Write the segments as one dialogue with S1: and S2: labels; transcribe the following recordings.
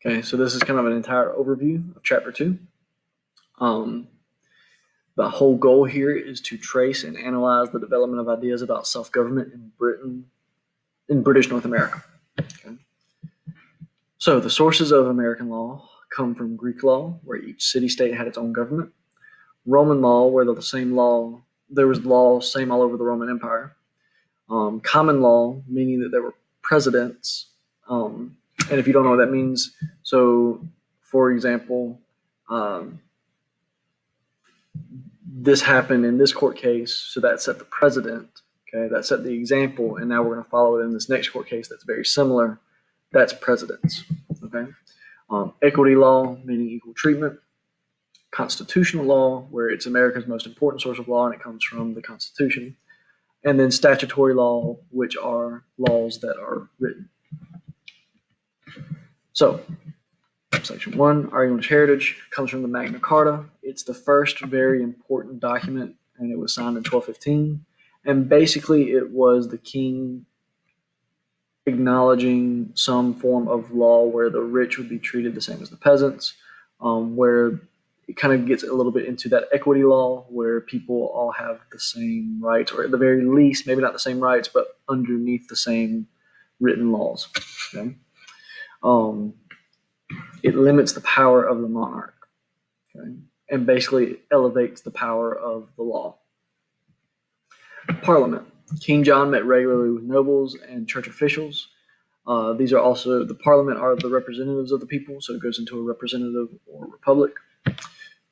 S1: Okay, so this is kind of an entire overview of Chapter 2. The whole goal here is to trace and analyze the development of ideas about self-government in British North America. Okay. So the sources of American law come from Greek law, where each city-state had its own government. Roman law, where there was law same all over the Roman Empire. Common law, meaning that there were presidents. And if you don't know what that means, so for example, this happened in this court case, so that set the precedent. Okay, that set the example, and now we're going to follow it in this next court case that's very similar. That's precedents. Okay, equity law, meaning equal treatment. Constitutional law, where it's America's most important source of law, and it comes from the Constitution. And then statutory law, which are laws that are written. So, Section 1, our English heritage, comes from the Magna Carta. It's the first very important document, and it was signed in 1215. And basically, it was the king acknowledging some form of law where the rich would be treated the same as the peasants, where it kind of gets a little bit into that equity law where people all have the same rights, or at the very least, maybe not the same rights, but underneath the same written laws. Okay? It limits the power of the monarch, okay? And basically elevates the power of the law. Parliament. King John met regularly with nobles and church officials. These are also, the parliament are the representatives of the people, so it goes into a representative or republic.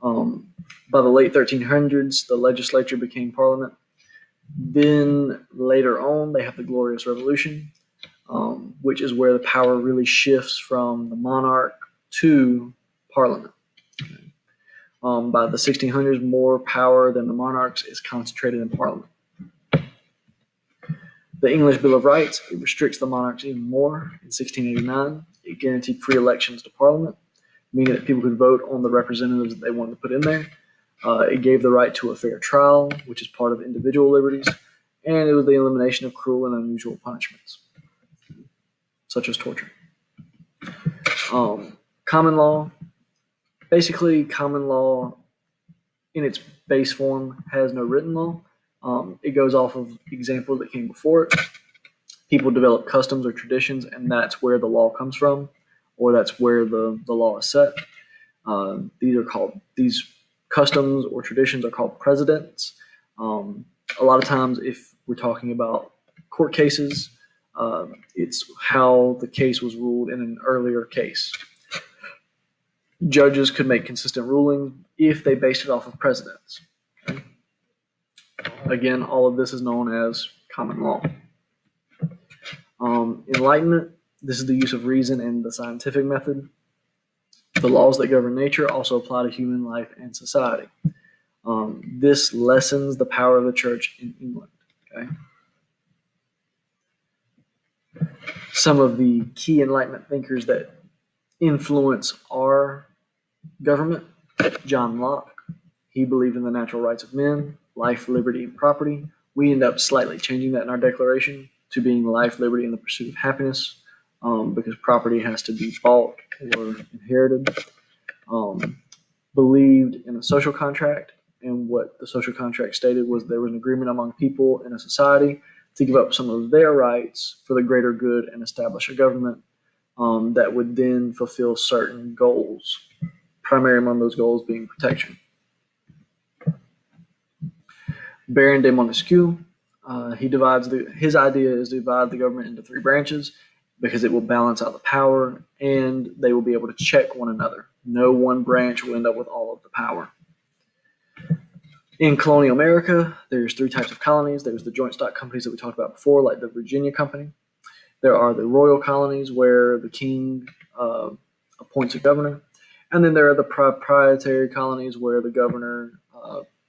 S1: By the late 1300s, the legislature became parliament. Then later on, they have the Glorious Revolution, which is where the power really shifts from the monarch to parliament. By the 1600s, more power than the monarchs is concentrated in parliament. The English Bill of Rights, it restricts the monarchs even more. In 1689, it guaranteed free elections to parliament, meaning that people could vote on the representatives that they wanted to put in there. It gave the right to a fair trial, which is part of individual liberties, and it was the elimination of cruel and unusual punishments, such as torture. Common law. Basically, common law in its base form has no written law. It goes off of examples that came before it. People develop customs or traditions, and that's where the law comes from, or that's where the law is set. These customs or traditions are called precedents. A lot of times, if we're talking about court cases, it's how the case was ruled in an earlier case. Judges could make consistent rulings if they based it off of precedents. Okay? Again, all of this is known as common law. Enlightenment, this is the use of reason and the scientific method. The laws that govern nature also apply to human life and society. This lessens the power of the church in England. Okay? Some of the key Enlightenment thinkers that influence our government: John Locke. He believed in the natural rights of men, life, liberty, and property. We end up slightly changing that in our declaration to being life, liberty, and the pursuit of happiness, because property has to be bought or inherited. Believed in a social contract, and what the social contract stated was there was an agreement among people in a society to give up some of their rights for the greater good and establish a government that would then fulfill certain goals, primary among those goals being protection. Baron de Montesquieu, his idea is to divide the government into three branches because it will balance out the power and they will be able to check one another. No one branch will end up with all of the power. In colonial America, there's three types of colonies. There's the joint stock companies that we talked about before, like the Virginia Company. There are the royal colonies where the king appoints a governor. And then there are the proprietary colonies where the governor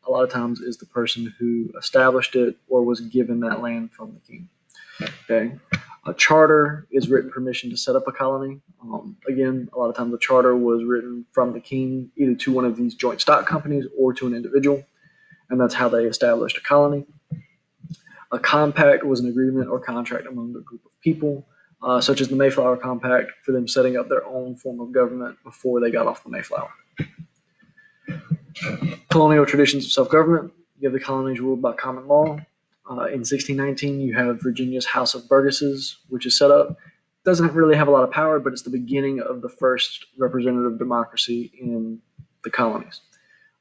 S1: a lot of times is the person who established it or was given that land from the king. Okay. A charter is written permission to set up a colony. Again, a lot of times the charter was written from the king either to one of these joint stock companies or to an individual, and that's how they established a colony. A compact was an agreement or contract among a group of people. such as the Mayflower Compact, for them setting up their own form of government before they got off the Mayflower. Colonial traditions of self-government. You have the colonies ruled by common law. In 1619, you have Virginia's House of Burgesses, which is set up. Doesn't really have a lot of power, but it's the beginning of the first representative democracy in the colonies.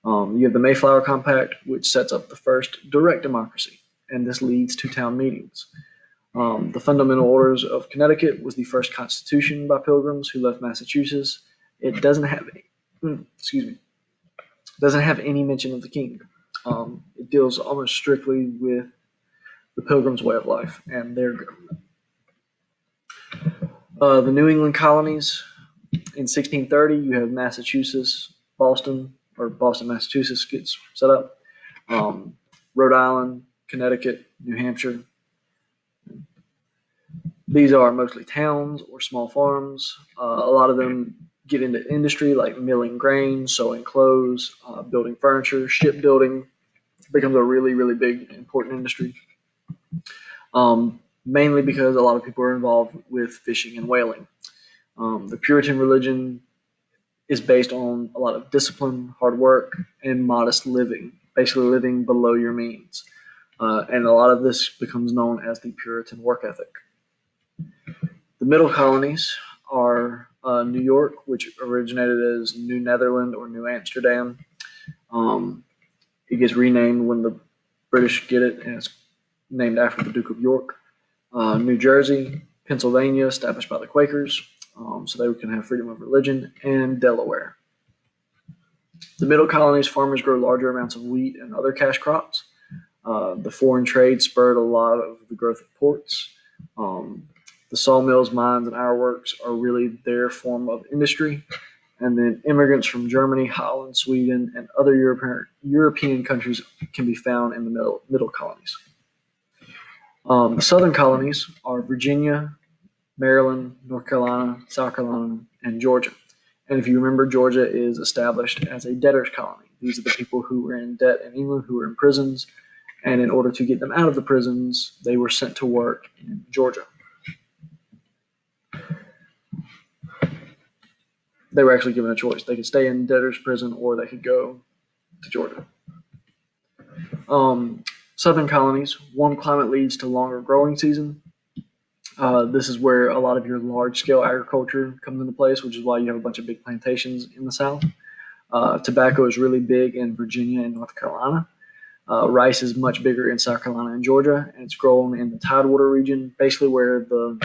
S1: You have the Mayflower Compact, which sets up the first direct democracy, and this leads to town meetings. The Fundamental Orders of Connecticut was the first constitution by Pilgrims who left Massachusetts. It doesn't have any mention of the king. It deals almost strictly with the Pilgrims' way of life and their government. The New England colonies. In 1630, you have Massachusetts, Boston, Massachusetts gets set up. Rhode Island, Connecticut, New Hampshire. These are mostly towns or small farms. A lot of them get into industry like milling grain, sewing clothes, building furniture, shipbuilding. It becomes a really, really big, important industry. Mainly because a lot of people are involved with fishing and whaling. The Puritan religion is based on a lot of discipline, hard work, and modest living, basically living below your means. And a lot of this becomes known as the Puritan work ethic. The middle colonies are New York, which originated as New Netherland or New Amsterdam. It gets renamed when the British get it, and it's named after the Duke of York. New Jersey, Pennsylvania, established by the Quakers, so they can have freedom of religion, and Delaware. The middle colonies, farmers grow larger amounts of wheat and other cash crops. The foreign trade spurred a lot of the growth of ports. The sawmills, mines, and ironworks are really their form of industry. And then immigrants from Germany, Holland, Sweden, and other European countries can be found in the middle colonies. The southern colonies are Virginia, Maryland, North Carolina, South Carolina, and Georgia. And if you remember, Georgia is established as a debtors' colony. These are the people who were in debt in England, who were in prisons. And in order to get them out of the prisons, they were sent to work in Georgia. They were actually given a choice. They could stay in debtors' prison or they could go to Georgia. Southern colonies, warm climate leads to longer growing season. This is where a lot of your large-scale agriculture comes into place, which is why you have a bunch of big plantations in the South. Tobacco is really big in Virginia and North Carolina. Rice is much bigger in South Carolina and Georgia, and it's grown in the Tidewater region, basically where the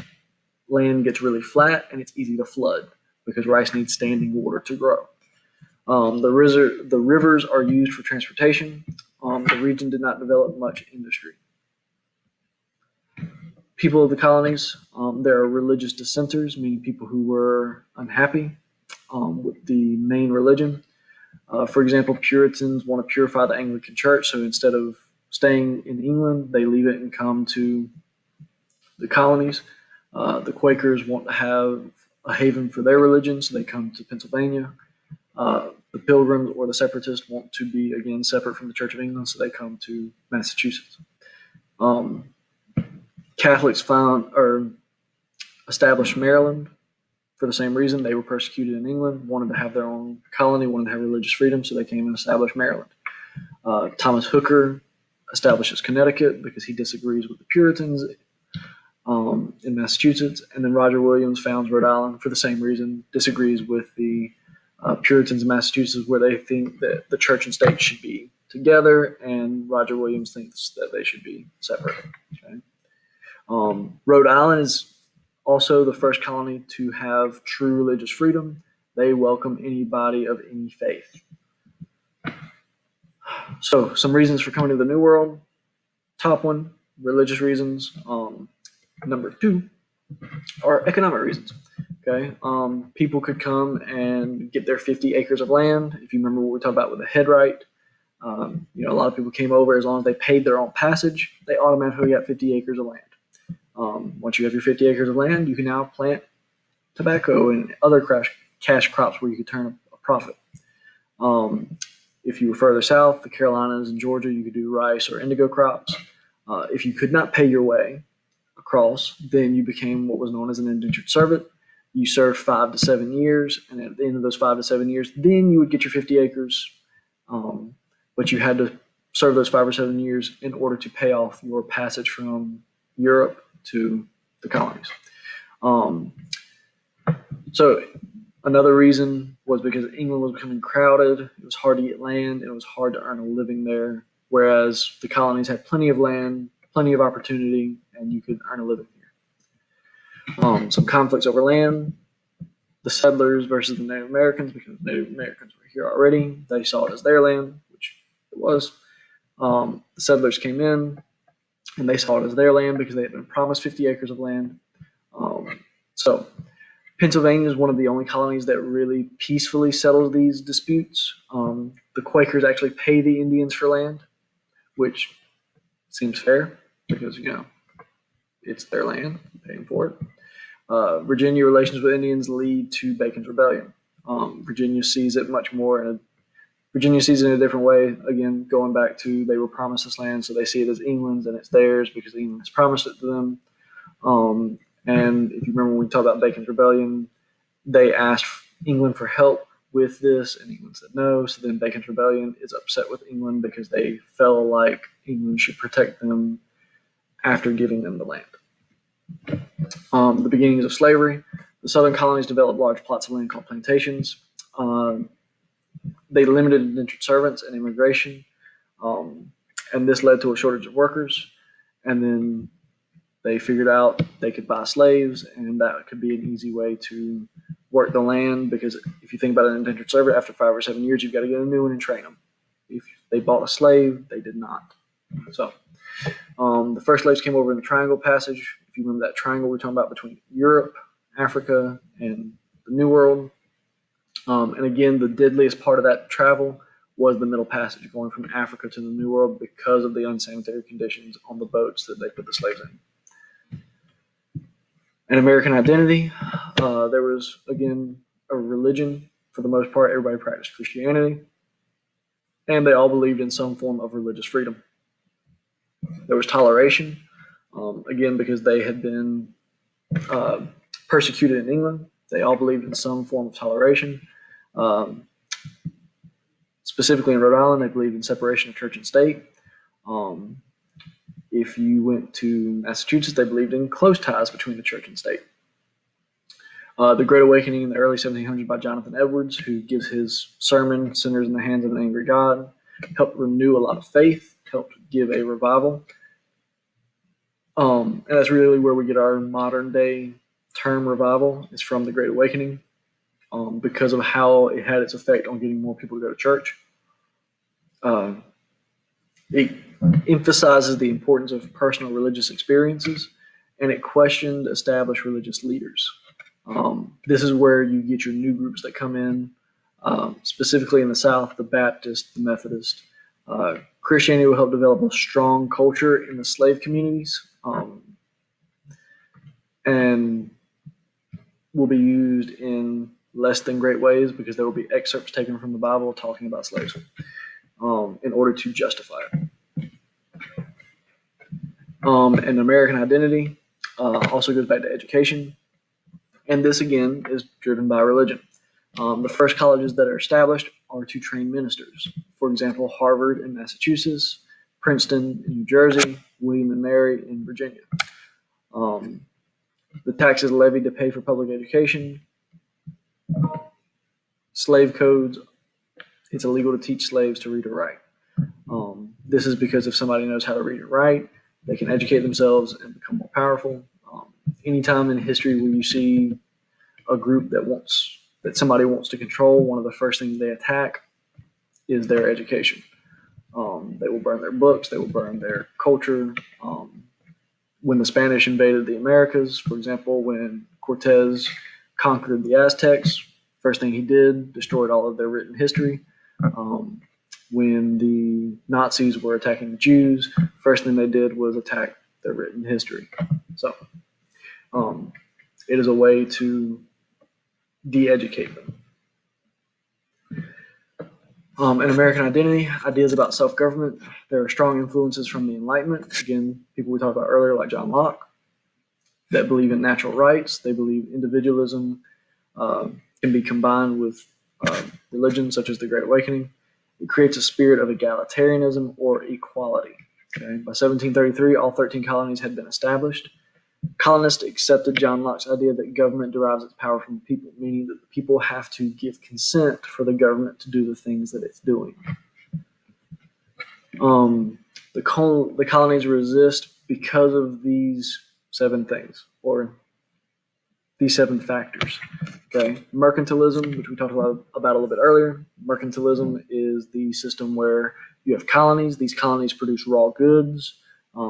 S1: land gets really flat and it's easy to flood because rice needs standing water to grow. The rivers are used for transportation. The region did not develop much industry. People of the colonies, there are religious dissenters, meaning people who were unhappy with the main religion. For example, Puritans want to purify the Anglican Church, so instead of staying in England, they leave it and come to the colonies. The Quakers want to have a haven for their religion, so they come to Pennsylvania. The Pilgrims or the Separatists want to be, again, separate from the Church of England, so they come to Massachusetts. Catholics established Maryland for the same reason. They were persecuted in England, wanted to have their own colony, wanted to have religious freedom, so they came and established Maryland. Thomas Hooker establishes Connecticut because he disagrees with the Puritans in Massachusetts, and then Roger Williams founds Rhode Island for the same reason, disagrees with the Puritans in Massachusetts, where they think that the church and state should be together, and Roger Williams thinks that they should be separate. Okay? Rhode Island is also the first colony to have true religious freedom. They welcome anybody of any faith. So, some reasons for coming to the New World. Top one, religious reasons. Number two are economic reasons. Okay, people could come and get their 50 acres of land. If you remember what we talked about with the head right, a lot of people came over as long as they paid their own passage. They automatically got 50 acres of land. Once you have your 50 acres of land, you can now plant tobacco and other cash crops where you could turn a profit. If you were further south, the Carolinas and Georgia, you could do rice or indigo crops. If you could not pay your way cross, then you became what was known as an indentured servant. You served 5 to 7 years, and at the end of those 5 to 7 years, then you would get your 50 acres. But you had to serve those 5 or 7 years in order to pay off your passage from Europe to the colonies. So another reason was because England was becoming crowded. It was hard to get land, and it was hard to earn a living there, whereas the colonies had plenty of land, plenty of opportunity, and you could earn a living here. Some conflicts over land. The settlers versus the Native Americans, because Native Americans were here already. They saw it as their land, which it was. The settlers came in, and they saw it as their land because they had been promised 50 acres of land. So Pennsylvania is one of the only colonies that really peacefully settles these disputes. The Quakers actually pay the Indians for land, which seems fair because, it's their land, paying for it. Virginia relations with Indians lead to Bacon's Rebellion. Virginia sees it much more. Virginia sees it in a different way. Again, going back to they were promised this land, so they see it as England's and it's theirs because England has promised it to them. And if you remember when we talked about Bacon's Rebellion, they asked England for help with this, and England said no. So then Bacon's Rebellion is upset with England because they felt like England should protect them after giving them the land. The beginnings of slavery. The southern colonies developed large plots of land called plantations. They limited indentured servants and immigration, and this led to a shortage of workers. And then they figured out they could buy slaves, and that could be an easy way to work the land, because if you think about an indentured servant, after 5 or 7 years, you've got to get a new one and train them. If they bought a slave, they did not. So the first slaves came over in the Triangle Passage. If you remember that triangle we're talking about between Europe, Africa, and the New World. And again, the deadliest part of that travel was the Middle Passage, going from Africa to the New World because of the unsanitary conditions on the boats that they put the slaves in. And American identity, there was, again, a religion. For the most part, everybody practiced Christianity, and they all believed in some form of religious freedom. There was toleration, again, because they had been persecuted in England. They all believed in some form of toleration. Specifically in Rhode Island, they believed in separation of church and state. If you went to Massachusetts, they believed in close ties between the church and state. The Great Awakening in the early 1700s by Jonathan Edwards, who gives his sermon, Sinners in the Hands of an Angry God, helped renew a lot of faith, helped give a revival. And that's really where we get our modern day term revival, is from the Great Awakening, because of how it had its effect on getting more people to go to church. It emphasizes the importance of personal religious experiences, and it questioned established religious leaders. This is where you get your new groups that come in, specifically in the South, the Baptist, the Methodist. Christianity will help develop a strong culture in the slave communities, and will be used in less than great ways, because there will be excerpts taken from the Bible talking about slaves in order to justify it. And American identity also goes back to education. And this, again, is driven by religion. The first colleges that are established are to train ministers. For example, Harvard in Massachusetts, Princeton in New Jersey, William and Mary in Virginia. The taxes levied to pay for public education. Slave codes. It's illegal to teach slaves to read or write. This is because if somebody knows how to read or write, they can educate themselves and become more powerful. Anytime in history where you see a group that somebody wants to control, one of the first things they attack is their education. They will burn their books. They will burn their culture. When the Spanish invaded the Americas, for example, when Cortez conquered the Aztecs, first thing he did, destroyed all of their written history. When the Nazis were attacking the Jews, first thing they did was attack their written history. So it is a way to de-educate them. In American identity, ideas about self-government. There are strong influences from the Enlightenment. Again, people we talked about earlier, like John Locke. that believe in natural rights. They believe individualism can be combined with religion, such as the Great Awakening. It creates a spirit of egalitarianism or equality. Okay? By 1733, all 13 colonies had been established. Colonists accepted John Locke's idea that government derives its power from the people, meaning that the people have to give consent for the government to do the things that it's doing. The colonies resist because of these 7 things, or these 7 factors. Okay, mercantilism, which we talked about a little bit earlier. Mercantilism is the system where you have colonies. These colonies produce raw goods,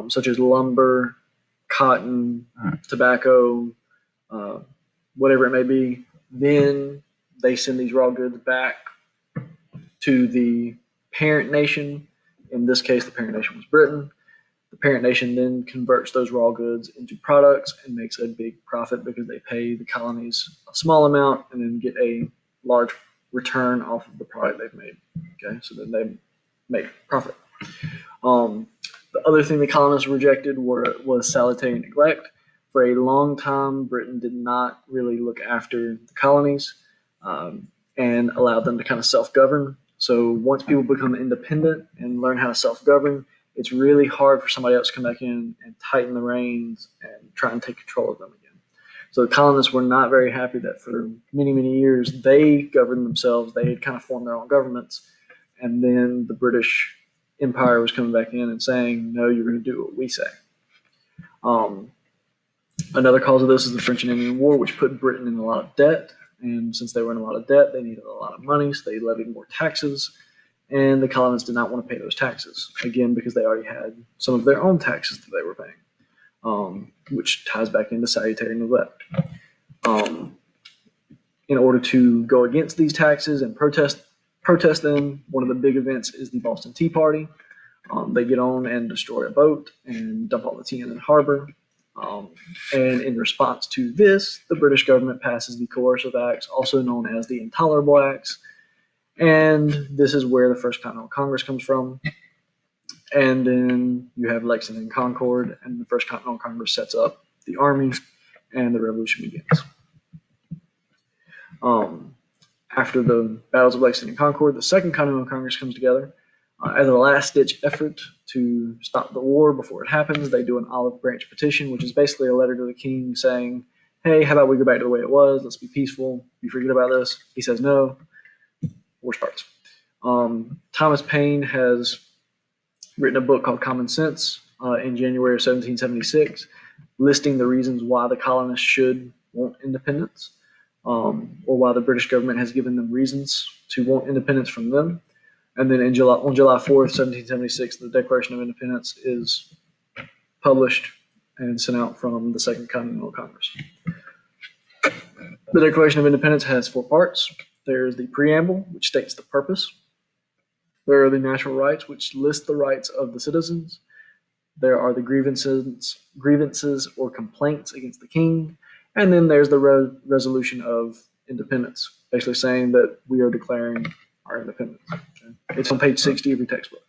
S1: such as lumber, cotton, tobacco, whatever it may be. Then they send these raw goods back to the parent nation. In this case, the parent nation was Britain. The parent nation then converts those raw goods into products and makes a big profit because they pay the colonies a small amount and then get a large return off of the product they've made. Okay, so then they make profit. The other thing the colonists rejected was salutary neglect. For a long time, Britain did not really look after the colonies and allowed them to kind of self-govern. So once people become independent and learn how to self-govern, it's really hard for somebody else to come back in and tighten the reins and try and take control of them again. So the colonists were not very happy that for many, many years they governed themselves. They had kind of formed their own governments. And then the British Empire was coming back in and saying, no, you're going to do what we say. Another cause of this is the French and Indian War, which put Britain in a lot of debt. And since they were in a lot of debt, they needed a lot of money, so they levied more taxes. And the colonists did not want to pay those taxes, again, because they already had some of their own taxes that they were paying, which ties back into salutary neglect. In order to go against these taxes and protest them, one of the big events is the Boston Tea Party. They get on and destroy a boat and dump all the tea in the harbor. And in response to this, the British government passes the Coercive Acts, also known as the Intolerable Acts. And this is where the First Continental Congress comes from. And then you have Lexington and Concord, and the First Continental Congress sets up the army, and the revolution begins. After the battles of Lexington and Concord, the Second Continental Congress comes together. As a last-ditch effort to stop the war before it happens, they do an olive branch petition, which is basically a letter to the king saying, hey, how about we go back to the way it was? Let's be peaceful. You forget about this. He says no. War starts. Thomas Paine has written a book called Common Sense in January of 1776, listing the reasons why the colonists should want independence, or why the British government has given them reasons to want independence from them. And then on July 4th, 1776, the Declaration of Independence is published and sent out from the Second Continental Congress. The Declaration of Independence has 4 parts. There's the preamble, which states the purpose. There are the natural rights, which list the rights of the citizens. There are the grievances or complaints against the king. And then there's the resolution of independence, basically saying that we are declaring our independence. Okay? It's on page 60 of your textbook.